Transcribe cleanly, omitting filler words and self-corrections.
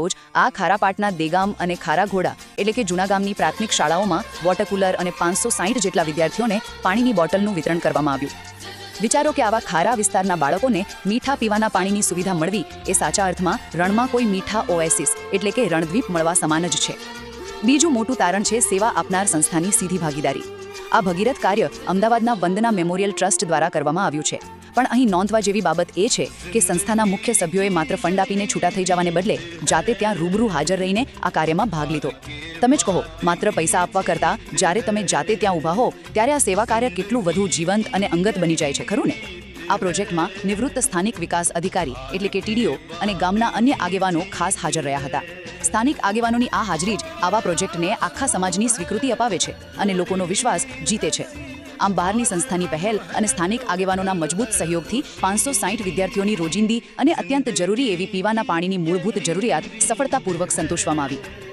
રોજ આ ખારાપાટના દેગામ અને ખારાઘોડા એટલે કે જૂના ગામની પ્રાથમિક શાળાઓમાં વોટર કુલર અને 560 જેટલા વિદ્યાર્થીઓને પાણીની બોટલનું વિતરણ કરવામાં આવ્યું. વિચારો કે આવા ખારા વિસ્તારના બાળકોને મીઠા પીવાના પાણીની સુવિધા મળવી એ સાચા અર્થમાં રણમાં કોઈ મીઠા ઓએસિસ એટલે કે રણદ્વીપ મળવા સમાન જ છે. બીજું મોટું તારણ છે સેવા આપનાર સંસ્થાની સીધી ભાગીદારી. આ ભગીરથ કાર્ય અમદાવાદના વંદના મેમોરિયલ ટ્રસ્ટ દ્વારા કરવામાં આવ્યું છે. પણ અહીં નોંધવા જેવી બાબત એ છે કે સંસ્થાના મુખ્ય સભ્યોએ માત્ર ફંડ આપીને છૂટા થઈ જવાને બદલે જાતે ત્યાં રૂબરૂ હાજર રહીને આ કાર્યમાં ભાગ લીધો. તમે જ કહો, માત્ર પૈસા આપવા કરતાં જ્યારે તમે જાતે ત્યાં ઊભા હો ત્યારે આ સેવા કાર્ય કેટલું વધુ જીવંત અને અંગત બની જાય છે, ખરું ને? આ પ્રોજેક્ટમાં નિવૃત્ત સ્થાનિક વિકાસ અધિકારી એટલે કે ટીડીઓ અને ગામના અન્ય આગેવાનો ખાસ હાજર રહ્યા હતા. સ્થાનિક આગેવાનોની આ હાજરી જ આવા પ્રોજેક્ટને આખા સમાજની સ્વીકૃતિ અપાવે છે અને લોકોનો વિશ્વાસ જીતે છે. આમ બહારની સંસ્થાની પહેલ અને સ્થાનિક આગેવાનોના મજબૂત સહયોગથી 560 વિદ્યાર્થીઓની રોજિંદી અને અત્યંત જરૂરી એવી પીવાના પાણીની મૂળભૂત જરૂરિયાત સફળતાપૂર્વક સંતોષવામાં આવી.